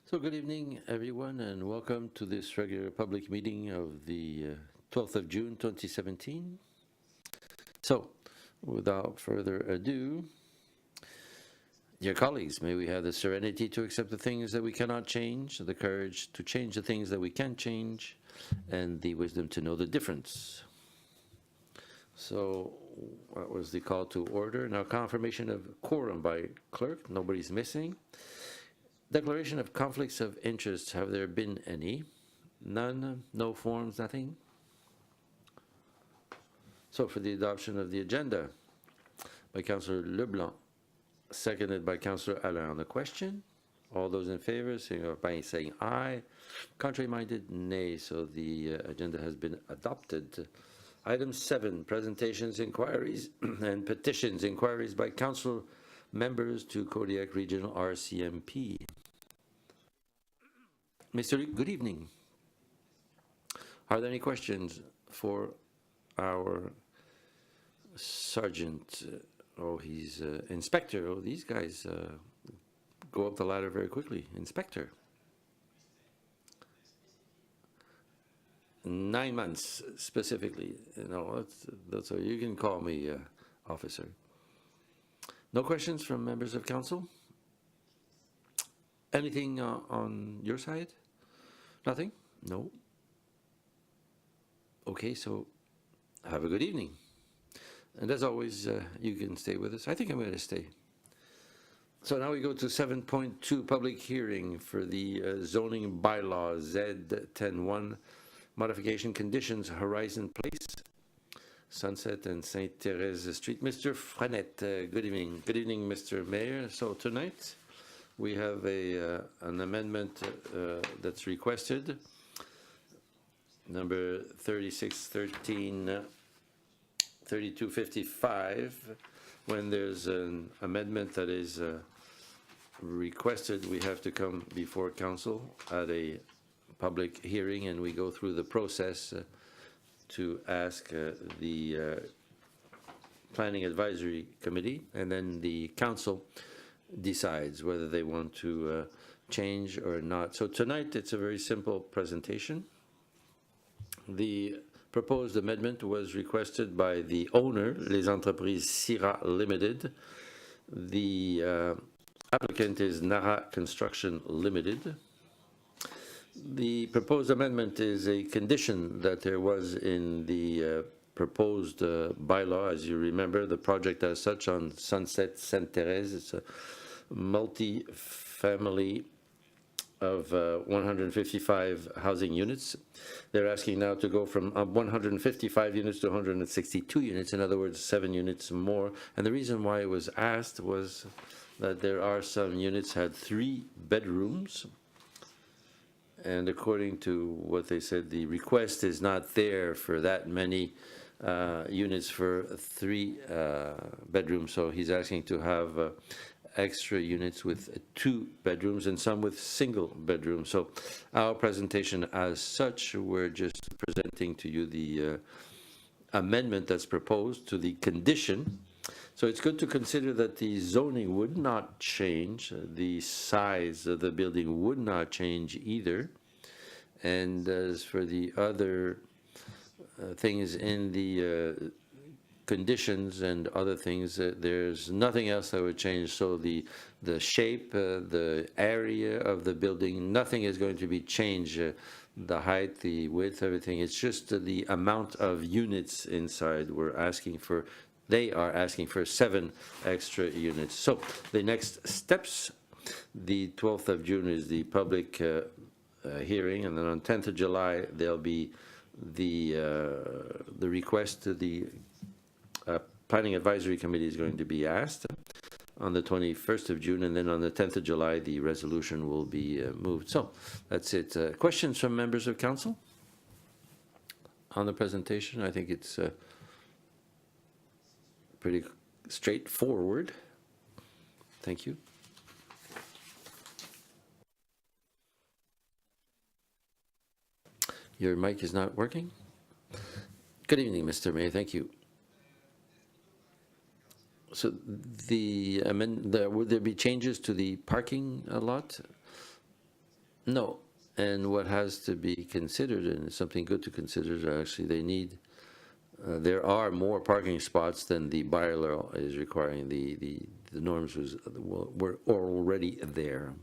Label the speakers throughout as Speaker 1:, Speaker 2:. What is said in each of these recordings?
Speaker 1: So good evening, everyone, and welcome to this regular public meeting of the 12th of June, 2017. So, without further ado, dear colleagues, may we have the serenity to accept the things that we cannot change, the courage to change the things that we can change, and the wisdom to know the difference. So, what was the call to order? Now, confirmation of quorum by clerk. Nobody's missing. Declaration of conflicts of interest. Have there been any? None? No forms? Nothing? So for the adoption of the agenda by Councillor Leblanc, seconded by Councillor Alain. On the question, all those in favor by saying aye. Contrary-minded, nay. So the agenda has been adopted. Item 7, presentations, inquiries, and petitions. Inquiries by council members to Kodiak Regional RCMP. Mr. Luc, good evening. Are there any questions for our sergeant? Oh, he's inspector. Oh, these guys go up the ladder very quickly. Inspector. 9 months specifically. No, that's all. You can call me officer. No questions from members of council? Anything on your side? Nothing? No? Okay, so have a good evening. And as always, you can stay with us. I think I'm going to stay. So now we go to 7.2, public hearing for the zoning bylaw Z101, modification conditions, Horizon Place, Sunset and St. Therese Street. Mr. Franette, good evening. Good evening, Mr. Mayor. So tonight we have an amendment that's requested, number 3613, 3255. When there's an amendment that is requested, we have to come before council at a public hearing, and we go through the process to ask the Planning Advisory Committee, and then the council decides whether they want to change or not. So tonight it's a very simple presentation. The proposed amendment was requested by the owner, Les Entreprises Syrah Limited. The applicant is Nara Construction Limited. The proposed amendment is a condition that there was in the proposed bylaw. As you remember, the project as such on Sunset St. Therese, it's a multi-family of 155 housing units. They're asking now to go from 155 units to 162 units, in other words, 7 units more. And the reason why it was asked was that there are some units had 3 bedrooms. And according to what they said, the request is not there for that many units for 3 bedrooms. So he's asking to have extra units with 2 bedrooms and some with single bedrooms. So our presentation as such, we're just presenting to you the amendment that's proposed to the condition. So it's good to consider that the zoning would not change, the size of the building would not change either. And as for the other things in the conditions and other things, there's nothing else that would change. So the shape, the area of the building, nothing is going to be changed. The height, the width, everything. It's just the amount of units inside. They are asking for 7 extra units. So the next steps, the 12th of June is the public hearing, and then on 10th of July there'll be the request to the Planning Advisory Committee is going to be asked on the 21st of June, and then on the 10th of July the resolution will be moved. So that's it. Questions from members of council on the presentation? I think it's pretty straightforward. Thank you. Your mic is not working? Good evening, Mr. Mayor. Thank you. So would there be changes to the parking lot? No. And what has to be considered, and it's something good to consider, is actually they need, there are more parking spots than the bylaw is requiring. The norms were already there.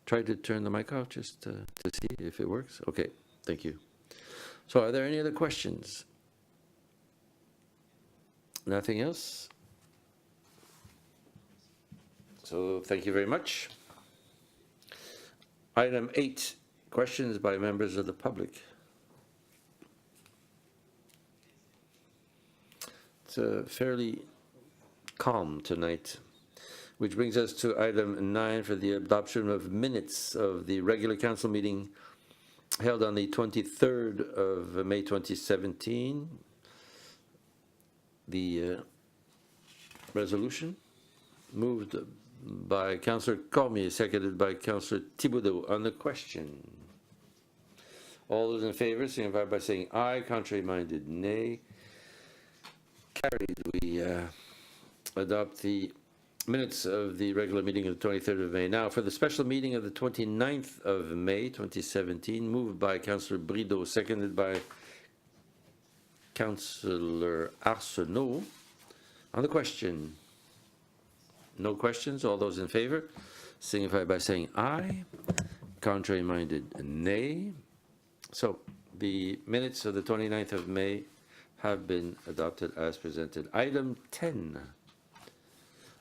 Speaker 1: Try to turn the mic off just to see if it works. Okay, thank you. So are there any other questions? Nothing else? So thank you very much. Item 8, questions by members of the public. It's fairly calm tonight, which brings us to item 9 for the adoption of minutes of the regular council meeting held on the 23rd of May 2017. The resolution moved by Councillor Cormier, seconded by Councillor Thibodeau. On the question, all those in favor signify by saying aye. Contrary-minded, nay. Carried. We adopt the minutes of the regular meeting of the 23rd of May. Now, for the special meeting of the 29th of May 2017, moved by Councillor Brideau, seconded by Councillor Arsenault. On the question, no questions. All those in favor signify by saying aye. Contrary-minded, nay. So the minutes of the 29th of May have been adopted as presented. Item 10.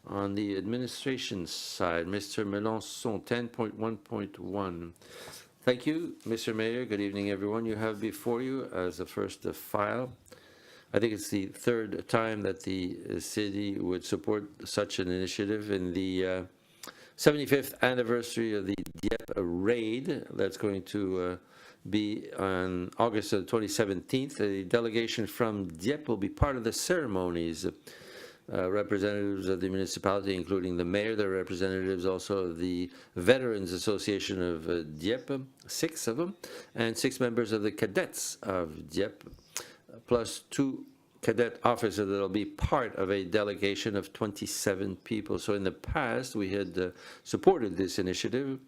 Speaker 1: On the administration side, Mr. Melançon, 10.1.1. Thank you, Mr. Mayor. Good evening, everyone. You have before you, as a first file, I think it's the third time that the city would support such an initiative in the 75th anniversary of the Dieppe raid that's going to be on August 2017. A delegation from Dieppe will be part of the ceremonies. Representatives of the municipality, including the mayor, the representatives also of the Veterans Association of Dieppe, 6 of them, and 6 members of the cadets of Dieppe, plus 2 cadet officers that will be part of a delegation of 27 people. So in the past, we had supported this initiative,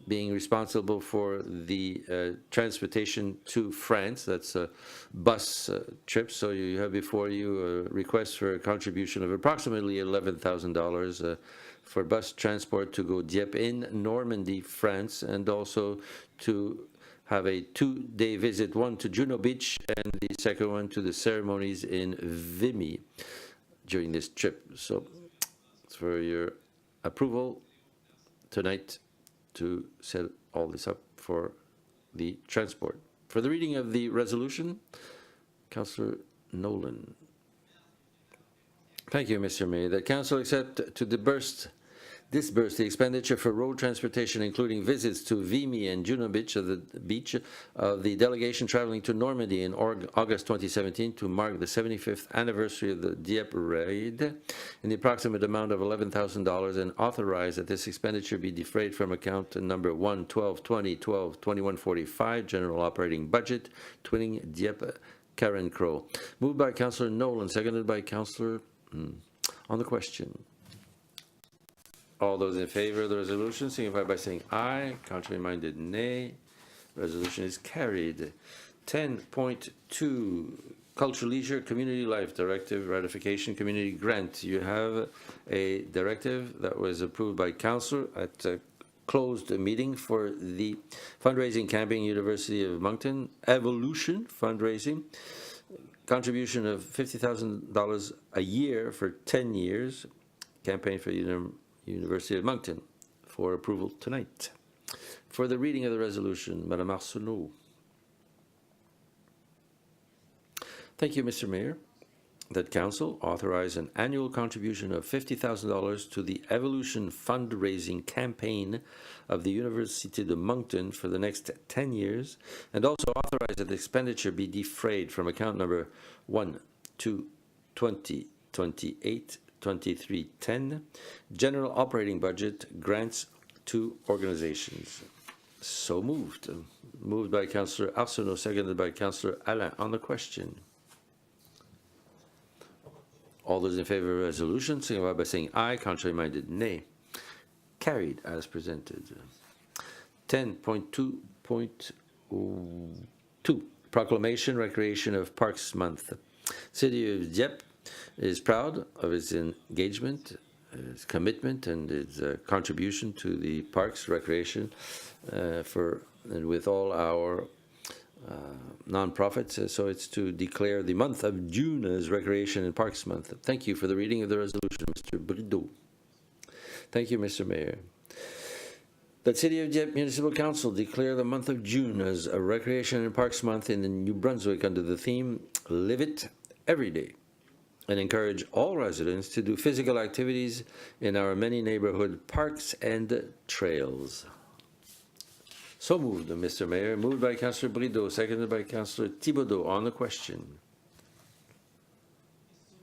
Speaker 1: being responsible for the transportation to France. That's a bus trip. So you have before you a request for a contribution of approximately $11,000 for bus transport to go Dieppe in Normandy, France, and also to have a 2-day visit, one to Juno Beach and the second one to the ceremonies in Vimy during this trip. So it's for your approval tonight to set all this up for the transport. For the reading of the resolution, Councillor Nolan. Thank you, Mr. Mayor. That Council accept to disburse the expenditure for road transportation, including visits to Vimy and Juno Beach of the delegation traveling to Normandy in August 2017 to mark the 75th anniversary of the Dieppe raid, in the approximate amount of $11,000, and authorize that this expenditure be defrayed from account number 1/12/20/12/2145, General Operating Budget, Twinning Dieppe Karen Crow. Moved by Councillor Nolan, seconded by Councillor on the question. All those in favor of the resolution signify by saying aye. Contrary-minded, nay. Resolution is carried. 10.2, Culture, Leisure, Community Life Directive, Ratification, Community Grant. You have a directive that was approved by Council at a closed meeting for the fundraising campaign, University of Moncton, Evolution fundraising. Contribution of $50,000 a year for 10 years. Campaign for University of Moncton for approval tonight. For the reading of the resolution, Madame Arsenault. Thank you, Mr. Mayor. That Council authorize an annual contribution of $50,000 to the Evolution fundraising campaign of the University of Moncton for the next 10 years, and also authorize that the expenditure be defrayed from account number 1/2/2028/2310, General Operating Budget, Grants to Organizations. So moved. Moved by Councillor Arsenault, seconded by Councillor Alain. On the question. All those in favor of the resolution signify by saying aye. Contrary-minded, nay. Carried as presented. 10.2.2 Proclamation Recreation of Parks Month. City of Dieppe is proud of its engagement, its commitment, and its contribution to the parks recreation and with all our non-profits. So it's to declare the month of June as Recreation and Parks Month. Thank you for the reading of the resolution, Mr. Brideau. Thank you, Mr. Mayor. That City of Dieppe Municipal Council declare the month of June as a Recreation and Parks Month in the New-Brunswick under the theme Live It Every Day, and encourage all residents to do physical activities in our many neighborhood parks and trails. So moved, Mr. Mayor. Moved by Councillor Brideau, seconded by Councillor Thibodeau. On the question.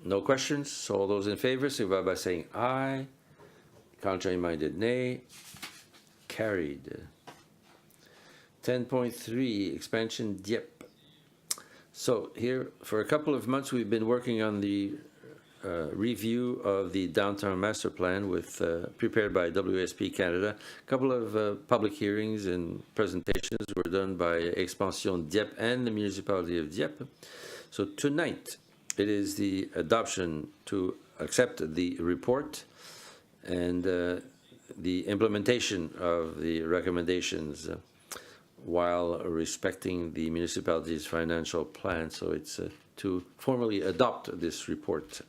Speaker 1: No questions? So all those in favor, signify by saying aye. Contrary-minded, nay. Carried. 10.3, Expansion Dieppe. So here, for a couple of months, we've been working on the review of the Downtown Master Plan prepared by WSP Canada. A couple of public hearings and presentations were done by Expansion Dieppe and the Municipality of Dieppe. So tonight, it is the adoption to accept the report and the implementation of the recommendations while respecting the municipality's financial plan. So it's to formally adopt this report.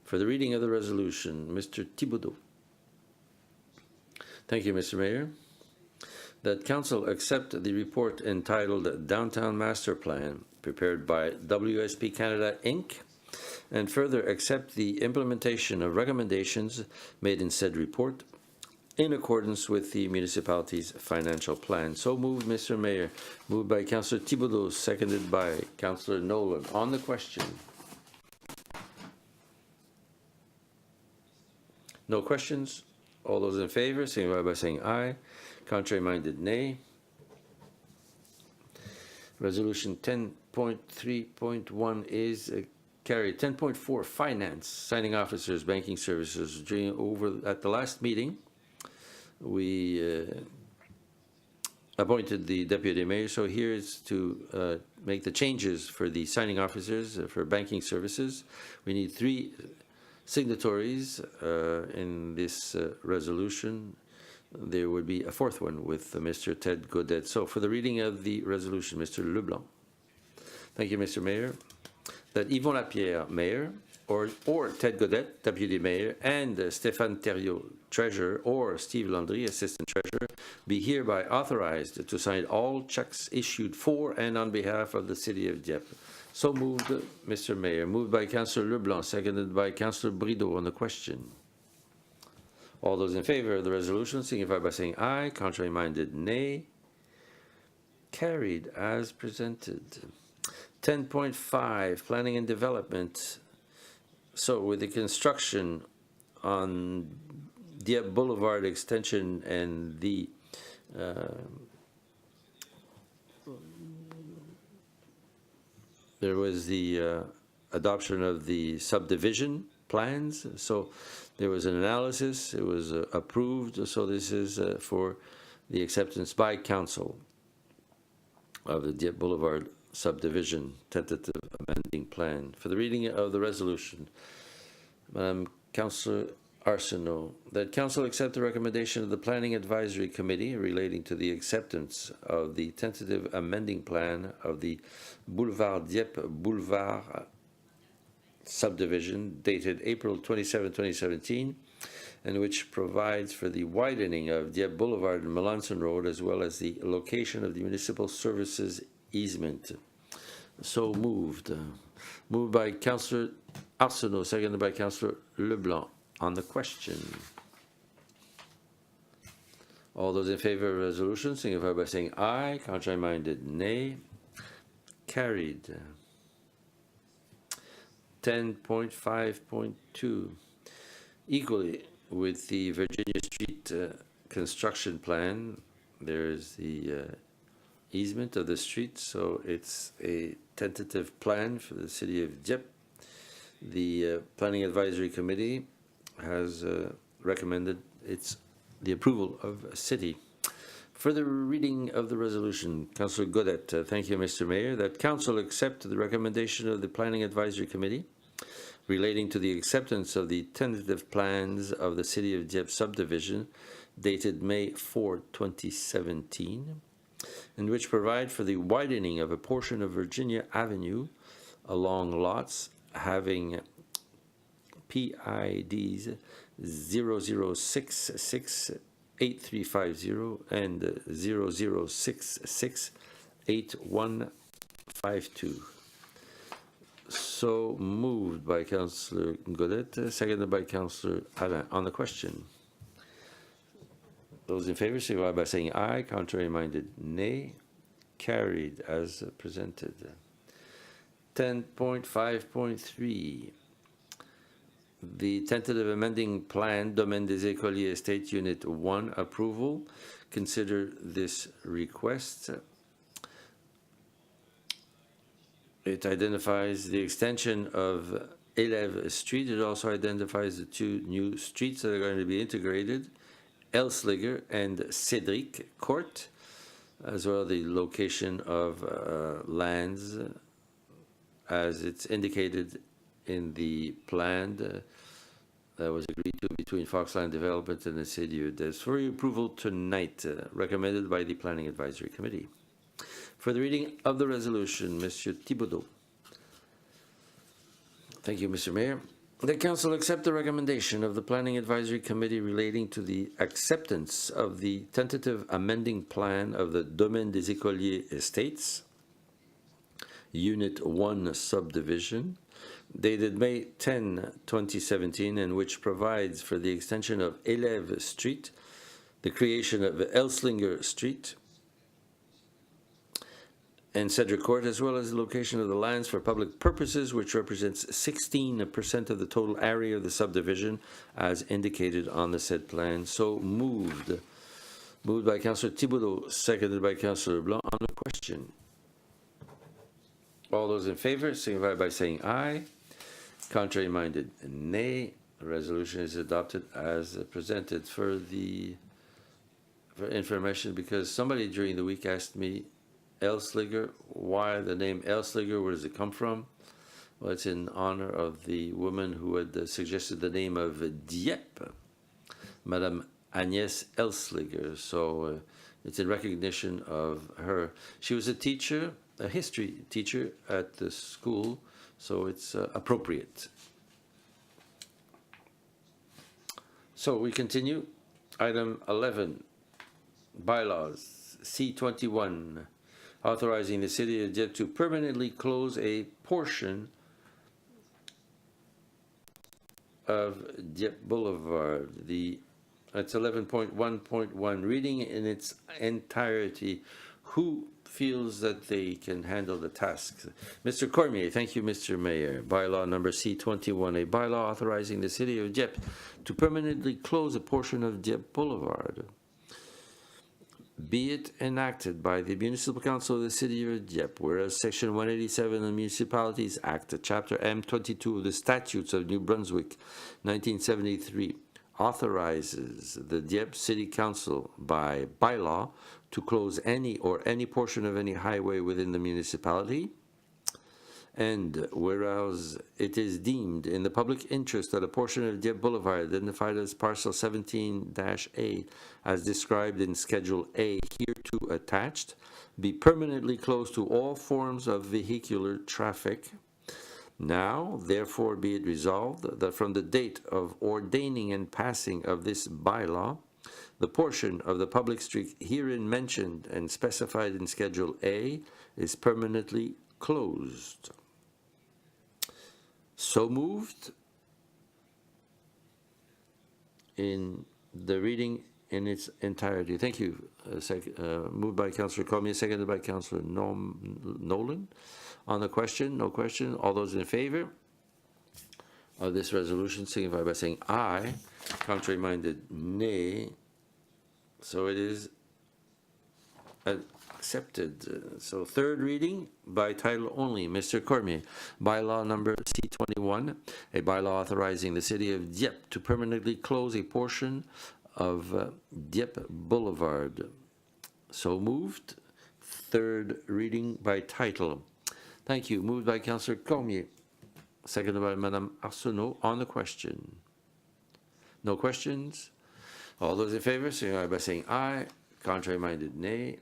Speaker 1: For the reading of the resolution, Mr. Thibodeau. Thank you, Mr. Mayor. That Council accept the report entitled Downtown Master Plan, prepared by WSP Canada, Inc., and further accept the implementation of recommendations made in said report in accordance with the municipality's financial plan. So moved, Mr. Mayor. Moved by Councillor Thibodeau, seconded by Councillor Nolan. On the question. No questions? All those in favor, signify by saying aye. Contrary-minded, nay. Resolution 10.3.1 is carried. 10.4, Finance, Signing Officers, Banking Services. At the last meeting, we appointed the Deputy Mayor, so here is to make the changes for the signing officers for banking services. We need 3 signatories in this resolution. There would be a 4th one with Mr. Ted Godet. So for the reading of the resolution, Mr. Leblanc. Thank you, Mr. Mayor. That Yvon Lapierre, Mayor, or Ted Godet, Deputy Mayor, and Stéphane Thériault, Treasurer, or Steve Landry, Assistant Treasurer, be hereby authorized to sign all checks issued for and on behalf of the City of Dieppe. So moved, Mr. Mayor. Moved by Councillor Leblanc, seconded by Councillor Brideau. On the question. All those in favor of the resolution signify by saying aye. Contrary-minded, nay. Carried as presented. 10.5, Planning and Development. So with the construction on Dieppe Boulevard extension and the there was the adoption of the subdivision plans. So there was an analysis, it was approved. So this is for the acceptance by council of the Dieppe Boulevard subdivision tentative amending plan. For the reading of the resolution, Madam Councillor Arsenault, that Council accept the recommendation of the Planning Advisory Committee relating to the acceptance of the tentative amending plan of the Boulevard Dieppe Boulevard subdivision dated April 27, 2017, and which provides for the widening of Dieppe Boulevard and Melanson Road, as well as the location of the municipal services easement. So moved. Moved by Councillor Arsenault, seconded by Councillor Leblanc. On the question. All those in favor of the resolution signify by saying aye. Contrary-minded, nay. Carried. 10.5.2. Equally with the Virginia Street construction plan, there is the easement of the street, so it's a tentative plan for the City of Dieppe. The Planning Advisory Committee has recommended it's the approval of city. Further reading of the resolution, Councillor Godet. Thank you, Mr. Mayor. That Council accept the recommendation of the Planning Advisory Committee relating to the acceptance of the tentative plans of the City of Dieppe subdivision dated May 4, 2017, and which provide for the widening of a portion of Virginia Avenue along lots having PIDs 00668350 and 00668152. So moved by Councillor Godet, seconded by Councillor Alain. On the question, those in favor signify by saying aye. Contrary minded, nay. Carried as presented. 10.5.3. The tentative amending plan, Domaine des Écoliers Estate Unit 1 approval. Consider this request. It identifies the extension of Élève Street. It also identifies the two new streets that are going to be integrated, Elsliger and Cédric Court, as well as the location of lands as it's indicated in the plan that was agreed to between Foxland Development and the City of Dieppe for approval tonight, recommended by the Planning Advisory Committee. For the reading of the resolution, Monsieur Thibodeau. Thank you, Mr. Mayor. The Council accept the recommendation of the Planning Advisory Committee relating to the acceptance of the tentative amending plan of the Domaine des Écoliers Estates, Unit 1 subdivision, dated May 10, 2017, and which provides for the extension of Élève Street, the creation of Elslinger Street, and Cedric Court, as well as the location of the lands for public purposes, which represents 16% of the total area of the subdivision, as indicated on the said plan. So moved. Moved by Councillor Thibodeau, seconded by Councillor Blanc. On the question, all those in favor signify by saying aye. Contrary minded, nay. The resolution is adopted as presented. For information, because somebody during the week asked me, Elsliger, why the name Elsliger, where does it come from? Well, it's in honor of the woman who had suggested the name of Dieppe, Madame Agnès Elsliger. So it's in recognition of her. She was a teacher, a history teacher at the school, so it's appropriate. So we continue. Item 11, bylaws, C21. Authorizing the City of Dieppe to permanently close a portion of Dieppe Boulevard. That's 11.1.1. Reading in its entirety. Who feels that they can handle the task? Mr. Cormier. Thank you, Mr. Mayor. Bylaw number C21. A bylaw authorizing the City of Dieppe to permanently close a portion of Dieppe Boulevard. Be it enacted by the Municipal Council of the City of Dieppe, whereas Section 187 of the Municipalities Act, Chapter M22 of the Statutes of New-Brunswick, 1973, authorizes the Dieppe City Council by bylaw to close any portion of any highway within the municipality, and whereas it is deemed in the public interest that a portion of Dieppe Boulevard identified as parcel 17-A as described in Schedule A hereto attached be permanently closed to all forms of vehicular traffic. Now, therefore, be it resolved that from the date of ordaining and passing of this bylaw, the portion of the public street herein mentioned and specified in Schedule A is permanently closed. So moved. In the reading in its entirety. Thank you. Moved by Councillor Cormier, seconded by Councillor Nolan. On the question, no question. All those in favor of this resolution signify by saying aye. Contrary minded, nay. So it is accepted. So third reading by title only. Mr. Cormier, bylaw number C21, a bylaw authorizing the City of Dieppe to permanently close a portion of Dieppe Boulevard. So moved. Third reading by title. Thank you. Moved by Councillor Cormier. Seconded by Madame Arsenault on the question. No questions? All those in favor, signify by saying aye. Contrary-minded, nay.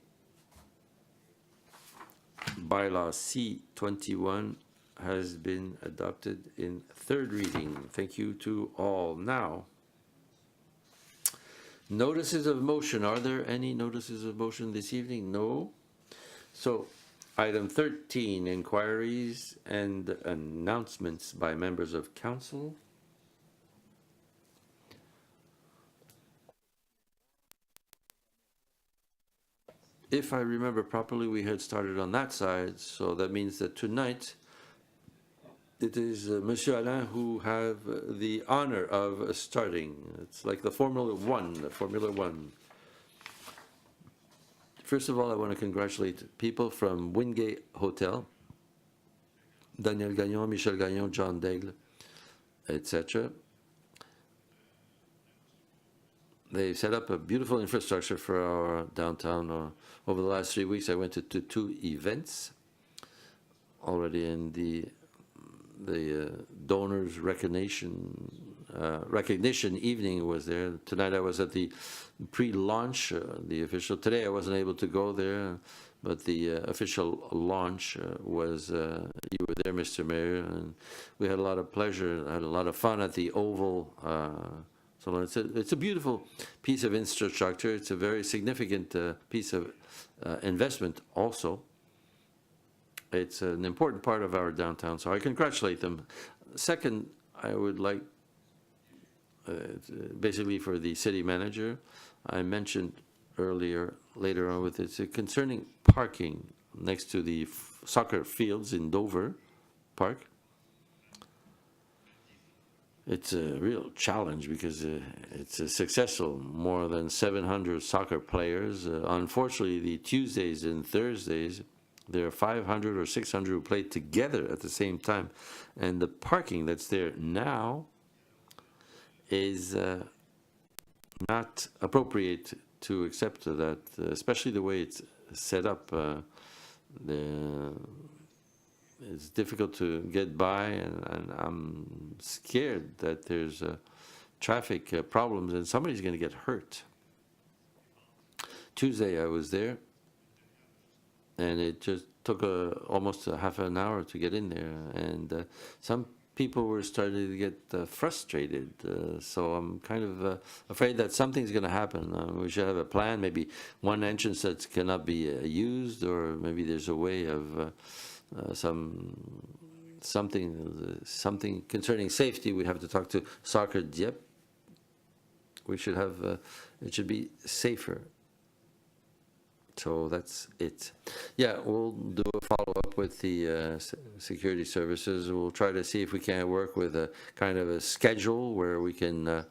Speaker 1: Bylaw C21 has been adopted in third reading. Thank you to all. Now, notices of motion. Are there any notices of motion this evening? No. So, item 13, inquiries and announcements by members of council. If I remember properly, we had started on that side, so that means that tonight it is Monsieur Alain who have the honor of starting. It's like the Formula One. First of all, I want to congratulate people from Wingate Hotel, Daniel Gagnon, Michel Gagnon, John Daigle, etc. They set up a beautiful infrastructure for our downtown. Over the last 3 weeks, I went to two events already, in the donors recognition evening was there. Tonight I was at the pre-launch, the official. Today I wasn't able to go there, but the official launch was, you were there, Mr. Mayor, and we had a lot of pleasure, had a lot of fun at the Oval. So it's a beautiful piece of infrastructure. It's a very significant piece of investment also. It's an important part of our downtown, so I congratulate them. Second, I would like, basically for the city manager, I mentioned later on with it, concerning parking next to the soccer fields in Dover Park. It's a real challenge because it's successful. More than 700 soccer players. Unfortunately, the Tuesdays and Thursdays, there are 500 or 600 who play together at the same time. And the parking that's there now is not appropriate to accept that, especially the way it's set up. It's difficult to get by, and I'm scared that there's traffic problems and somebody's going to get hurt. Tuesday I was there, and it just took almost a half an hour to get in there, and some people were starting to get frustrated, so I'm kind of afraid that something's going to happen. We should have a plan, maybe one entrance that cannot be used, or maybe there's a way of something concerning safety. We have to talk to Soccer Dieppe. We should have it should be safer. So that's it. Yeah, we'll do a follow-up with the security services. We'll try to see if we can work with a kind of a schedule where we can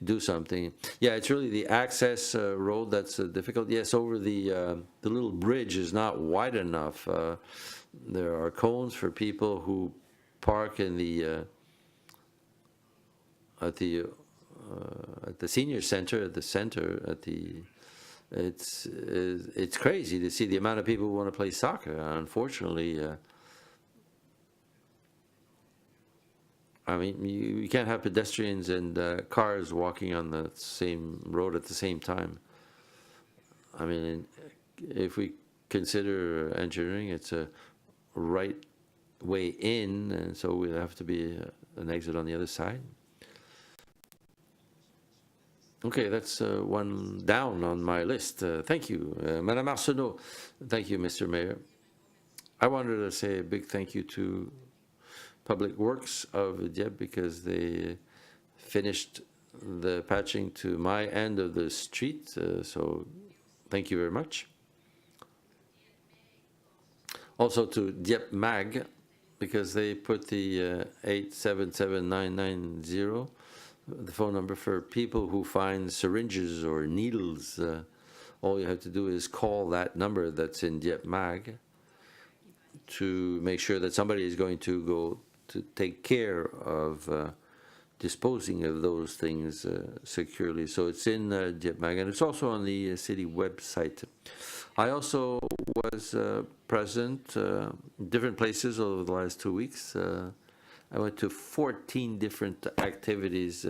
Speaker 1: do something. Yeah, it's really the access road that's difficult. Yes, over the little bridge is not wide enough. There are cones for people who park in the at the senior center, it's crazy to see the amount of people who want to play soccer. Unfortunately, I mean, you can't have pedestrians and cars walking on the same road at the same time. I mean, if we consider engineering, it's a right way in, and so we'll have to be an exit on the other side. Okay, that's one down on my list. Thank you. Madame Arsenault. Thank you, Mr. Mayor. I wanted to say a big thank you to Public Works of Dieppe because they finished the patching to my end of the street, so thank you very much. Also to Dieppe Mag, because they put the 877990, the phone number for people who find syringes or needles. All you have to do is call that number that's in Dieppe Mag to make sure that somebody is going to go to take care of disposing of those things securely. So it's in Dieppe, and it's also on the city website. I also was present in different places over the last 2 weeks. I went to 14 different activities.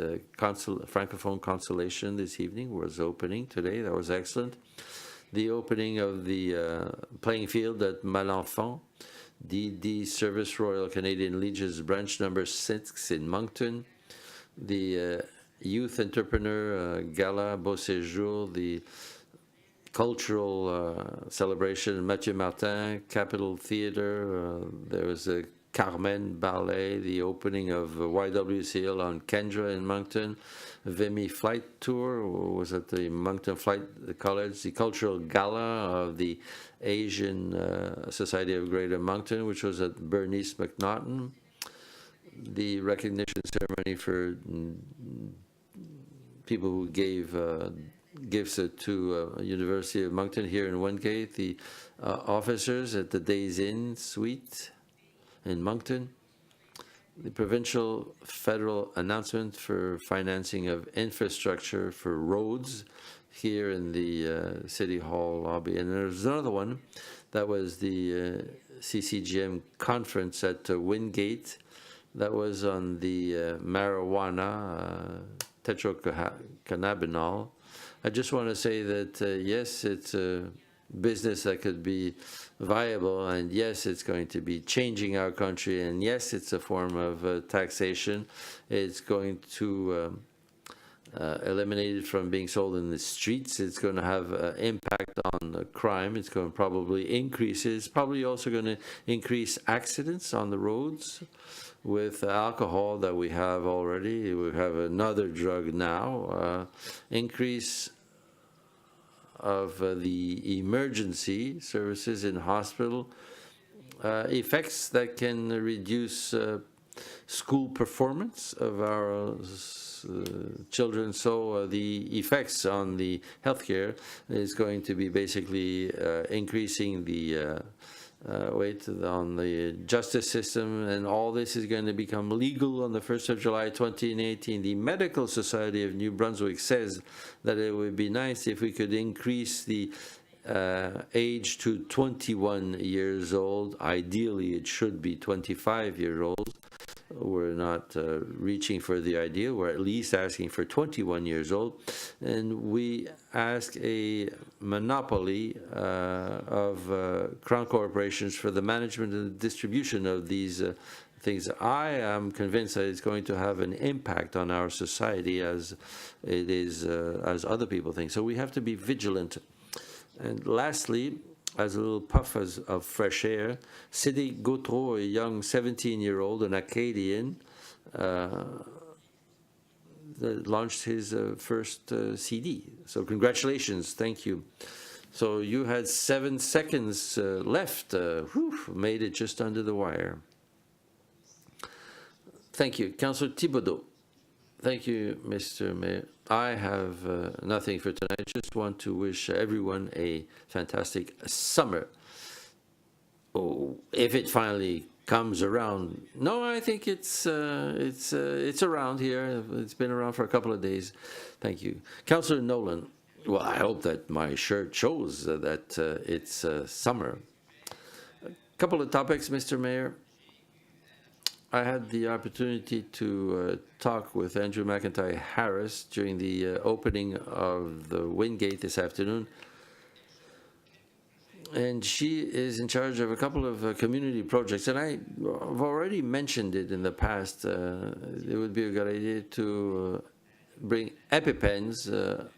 Speaker 1: Francophone Consolation this evening was opening today. That was excellent. The opening of the playing field at Malenfant, the Service Royal Canadian Legion's branch number 6 in Moncton, the Youth Entrepreneur Gala Beau Séjour, the cultural celebration Mathieu Martin, Capitol Theatre. There was a Carmen Ballet, the opening of YWCL on Kendra in Moncton, Vimy Flight Tour was at the Moncton Flight College, the Cultural Gala of the Asian Society of Greater Moncton, which was at Bernice McNaughton, the recognition ceremony for people who gave gifts to University of Moncton here in Wingate, the officers at the Days Inn Suite in Moncton, the provincial federal announcement for financing of infrastructure for roads here in the City Hall lobby. And there's another one that was the CCGM conference at Wingate that was on the marijuana, tetracannabinol. I just want to say that, yes, it's a business that could be viable, and yes, it's going to be changing our country, and yes, it's a form of taxation. It's going to eliminate it from being sold in the streets. It's going to have impact on crime. It's going to probably increase it. It's probably also going to increase accidents on the roads with alcohol that we have already. We have another drug now. Increase of the emergency services in hospital, effects that can reduce school performance of our children. So the effects on the healthcare is going to be basically increasing the weight on the justice system, and all this is going to become legal on the 1st of July 2018. The Medical Society of New-Brunswick says that it would be nice if we could increase the age to 21 years old. Ideally, it should be 25 years old. We're not reaching for the ideal. We're at least asking for 21 years old. And we ask a monopoly of crown corporations for the management and distribution of these things. I am convinced that it's going to have an impact on our society as it is, as other people think. So we have to be vigilant. And lastly, as a little puff of fresh air, Cédric Gautreau, a young 17-year-old, an Acadian, launched his first CD. So congratulations, thank you. So you had 7 seconds left, made it just under the wire. Thank you. Councillor Thibodeau. Thank you, Mr. Mayor. I have nothing for tonight. I just want to wish everyone a fantastic summer. Oh, if it finally comes around. No, I think it's around here. It's been around for a couple of days. Thank you. Councillor Nolan. Well, I hope that my shirt shows that it's summer. A couple of topics, Mr. Mayor. I had the opportunity to talk with Andrew McIntyre Harris during the opening of the Wingate this afternoon. And she is in charge of a couple of community projects. And I've already mentioned it in the past. It would be a good idea to bring EpiPens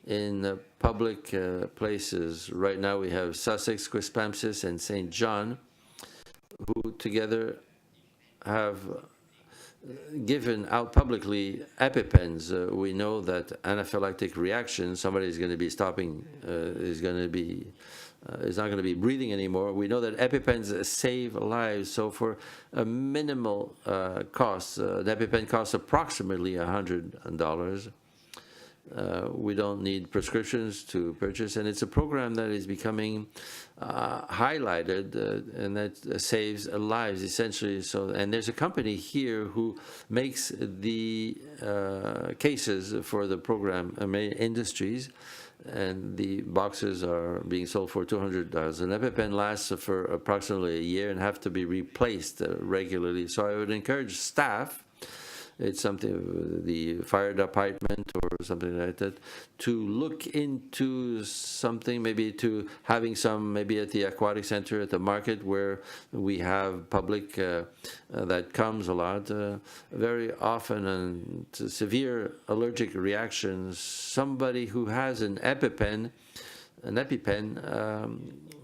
Speaker 1: in public places. Right now we have Sussex, Quispamsis, and St. John, who together have given out publicly EpiPens. We know that anaphylactic reaction, somebody is going to be stopping, is not going to be breathing anymore. We know that EpiPens save lives. So for a minimal cost, an EpiPen costs approximately $100. We don't need prescriptions to purchase, and it's a program that is becoming highlighted, and that saves lives essentially. So, and there's a company here who makes the cases for the program, Industries, and the boxes are being sold for $200. An EpiPen lasts for approximately a year and have to be replaced regularly. So I would encourage staff, it's something, the fire department or something like that, to look into something, maybe to having some, maybe at the aquatic center, at the market where we have public that comes a lot. Very often, and severe allergic reactions, somebody who has an EpiPen,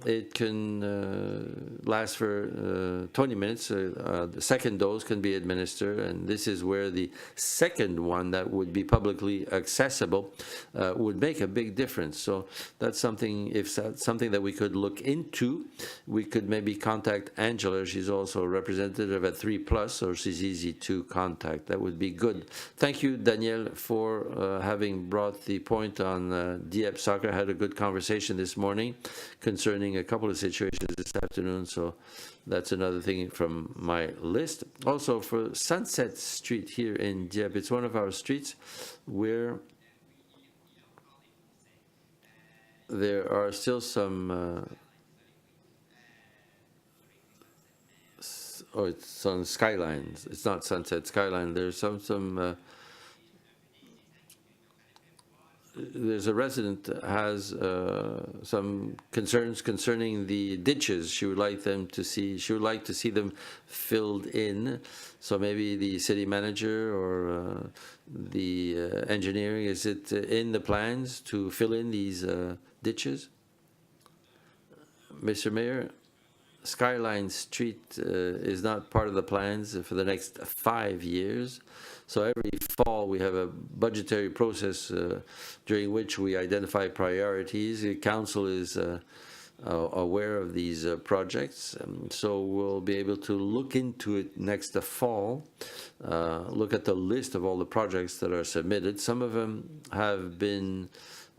Speaker 1: it can last for 20 minutes. The second dose can be administered, and this is where the second one that would be publicly accessible would make a big difference. So that's something, if that's something that we could look into, we could maybe contact Angela. She's also a representative at 3+, so she's easy to contact. That would be good. Thank you, Daniel, for having brought the point on Dieppe soccer. I had a good conversation this morning concerning a couple of situations this afternoon, so that's another thing from my list. Also, for Sunset Street here in Dieppe, it's one of our streets where there are still some it's on Skylines. It's not Sunset, Skyline. There's some there's a resident that has some concerns concerning the ditches. She would like to see them filled in. So maybe the city manager or the engineering, is it in the plans to fill in these ditches? Mr. Mayor, Skyline Street is not part of the plans for the next 5 years. So every fall we have a budgetary process during which we identify priorities. The council is aware of these projects, so we'll be able to look into it next fall, look at the list of all the projects that are submitted. Some of them have been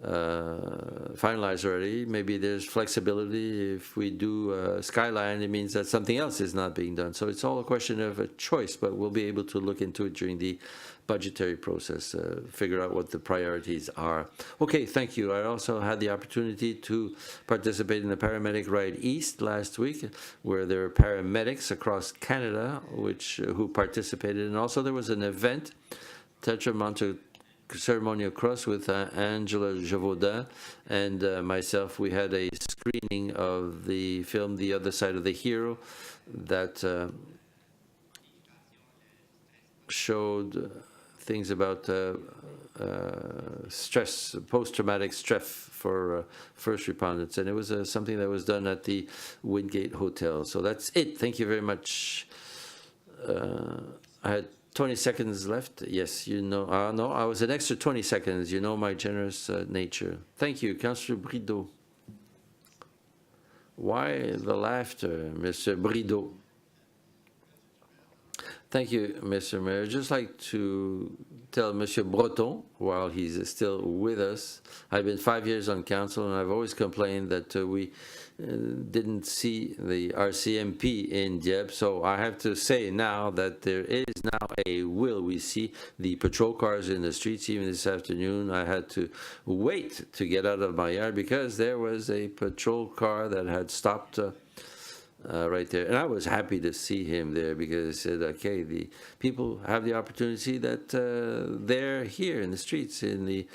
Speaker 1: finalized already. Maybe there's flexibility. If we do Skyline, it means that something else is not being done. So it's all a question of a choice, but we'll be able to look into it during the budgetary process, figure out what the priorities are. Okay, thank you. I also had the opportunity to participate in the Paramedic Ride East last week, where there are paramedics across Canada who participated, and also there was an event, Tetramonte ceremonial cross with Angela Javoda and myself. We had a screening of the film The Other Side of the Hero that showed things about stress, post-traumatic stress for first responders, and it was something that was done at the Wingate Hotel. So that's it. Thank you very much. I had 20 seconds left. Yes, you know. No, I was an extra 20 seconds. You know my generous nature. Thank you, Councillor Brideau. Why the laughter, Mr. Brideau? Thank you, Mr. Mayor. I'd just like to tell Monsieur Breton, while he's still with us, I've been 5 years on council, and I've always complained that we didn't see the RCMP in Dieppe. So I have to say now that there is now a will. We see the patrol cars in the streets. Even this afternoon, I had to wait to get out of my yard because there was a patrol car that had stopped right there, and I was happy to see him there because it said, okay, the people have the opportunity that they're here in the streets, in the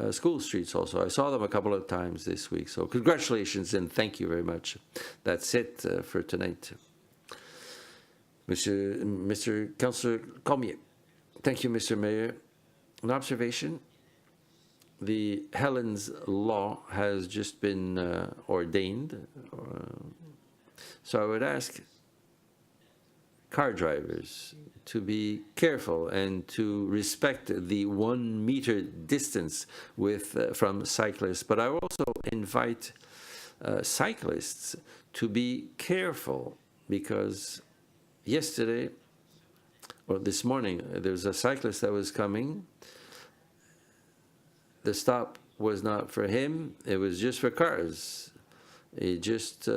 Speaker 1: school streets also. I saw them a couple of times this week, so congratulations and thank you very much. That's it for tonight. Mr. Councillor Cormier. Thank you, Mr. Mayor. An observation. The Helen's Law has just been ordained. So I would ask car drivers to be careful and to respect the 1 meter distance from cyclists. But I also invite cyclists to be careful because yesterday, or this morning, there was a cyclist that was coming. the stop was not for him, it was just for cars. He just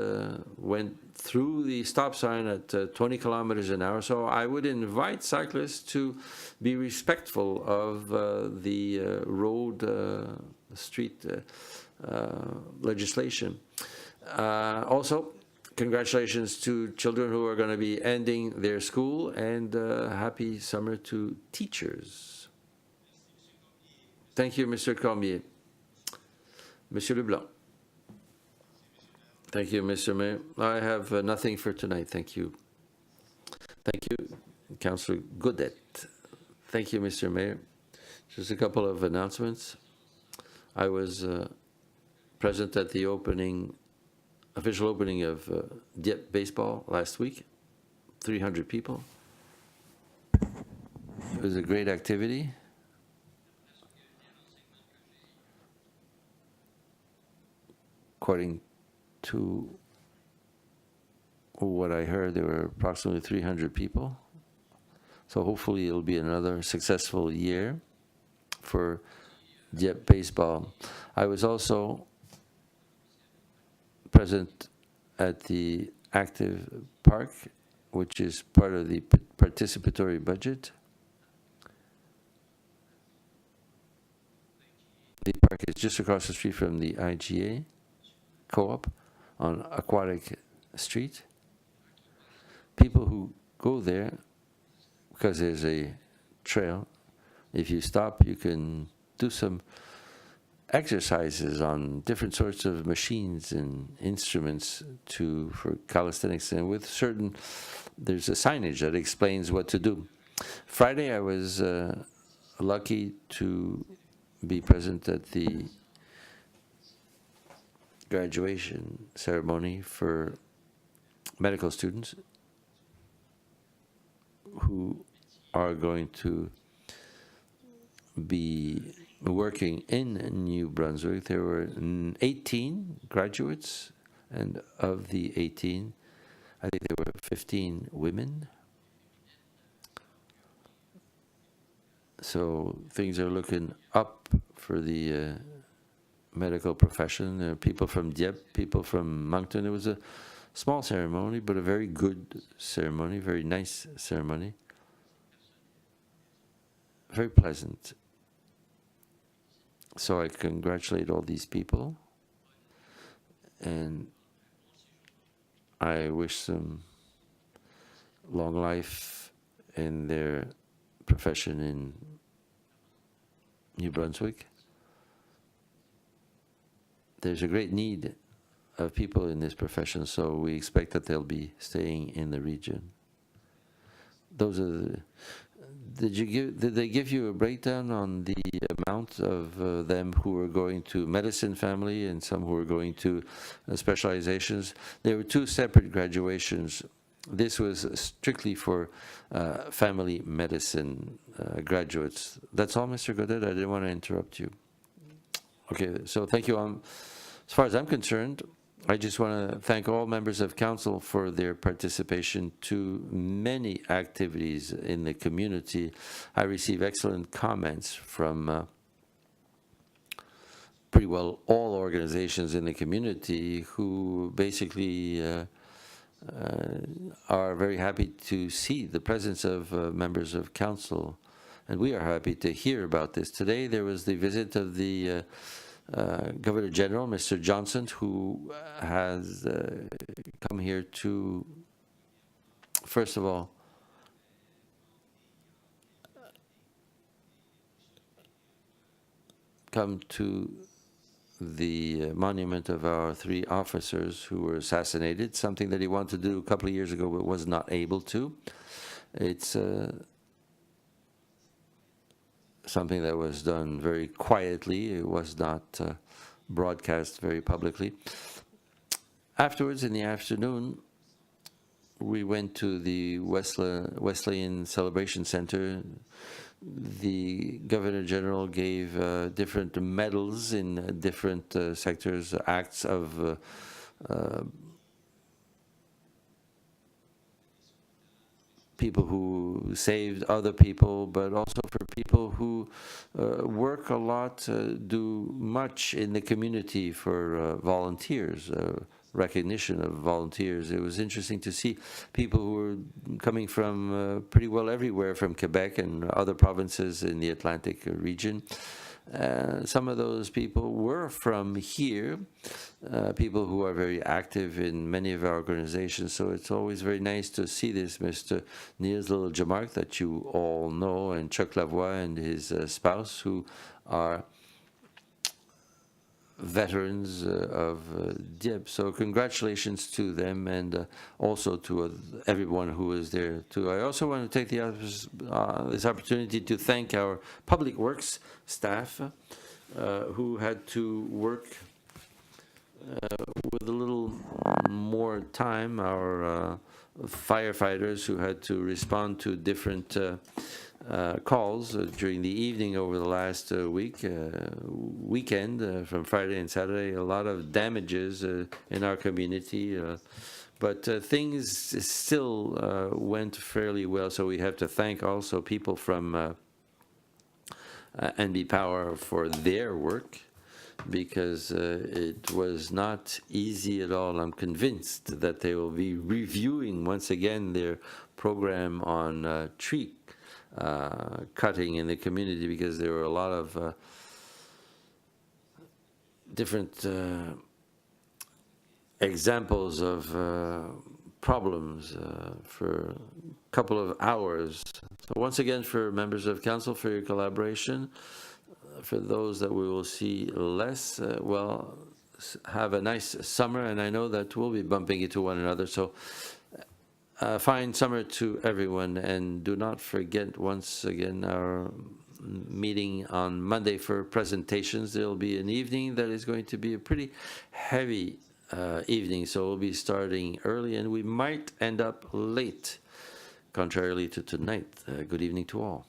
Speaker 1: went through the stop sign at 20 kilometers an hour. So I would invite cyclists to be respectful of the road street legislation. Also, congratulations to children who are going to be ending their school, and happy summer to teachers. Thank you, Mr. Cormier. Monsieur Leblanc. Thank you, Mr. Mayor. I have nothing for tonight. Thank you. Thank you, Councillor Godet. Thank you, Mr. Mayor. Just a couple of announcements. I was present at the official opening of Dieppe baseball last week. 300 people. It was a great activity. According to what I heard, there were approximately 300 people. So hopefully it'll be another successful year for Dieppe baseball. I was also present at the active park, which is part of the participatory budget. The park is just across the street from the IGA co-op on Aquatic Street. People who go there, because there's a trail, if you stop, you can do some exercises on different sorts of machines and instruments for calisthenics, and with there's a signage that explains what to do. Friday, I was lucky to be present at the graduation ceremony for medical students who are going to be working in New-Brunswick. There were 18 graduates, and of the 18, I think there were 15 women. So things are looking up for the medical profession. There are people from Dieppe, people from Moncton. It was a small ceremony, but a very good ceremony, very nice ceremony. Very pleasant. So I congratulate all these people, and I wish them long life in their profession in New-Brunswick. There's a great need of people in this profession, so we expect that they'll be staying in the region. Those are did they give you a breakdown on the amount of them who are going to medicine family and some who are going to specializations? There were two separate graduations. This was strictly for family medicine graduates. That's all, Mr. Godet. I didn't want to interrupt you. Okay, so thank you. As far as I'm concerned, I just want to thank all members of council for their participation to many activities in the community. I receive excellent comments from pretty well all organizations in the community who basically are very happy to see the presence of members of council. And we are happy to hear about this. Today there was the visit of the Governor General, Mr. Johnson, who has come here to, first of all, come to the monument of our 3 officers who were assassinated, something that he wanted to do a couple of years ago but was not able to. It's something that was done very quietly. It was not broadcast very publicly. Afterwards, in the afternoon, we went to the Wesleyan Celebration Center. The Governor General gave different medals in different sectors, acts of people who saved other people, but also for people who work a lot, do much in the community for volunteers, recognition of volunteers. It was interesting to see people who were coming from pretty well everywhere from Quebec and other provinces in the Atlantic region. Some of those people were from here, people who are very active in many of our organizations. So it's always very nice to see this. Mr. Niels Little-Jamark, that you all know, and Chuck Lavoie and his spouse, who are veterans of Dieppe. So congratulations to them, and also to everyone who was there too. I also want to take this opportunity to thank our public works staff who had to work with a little more time, our firefighters who had to respond to different calls during the evening over the last weekend, from Friday and Saturday. A lot of damages in our community, but things still went fairly well. So we have to thank also people from NB Power for their work, because it was not easy at all. I'm convinced that they will be reviewing once again their program on tree cutting in the community, because there were a lot of different examples of problems for a couple of hours. So once again, for members of council, for your collaboration. For those that we will see less, well, have a nice summer, and I know that we'll be bumping into one another. So fine summer to everyone, and do not forget once again our meeting on Monday for presentations. There will be an evening that is going to be a pretty heavy evening, so we'll be starting early, and we might end up late, contrarily to tonight. Good evening to all.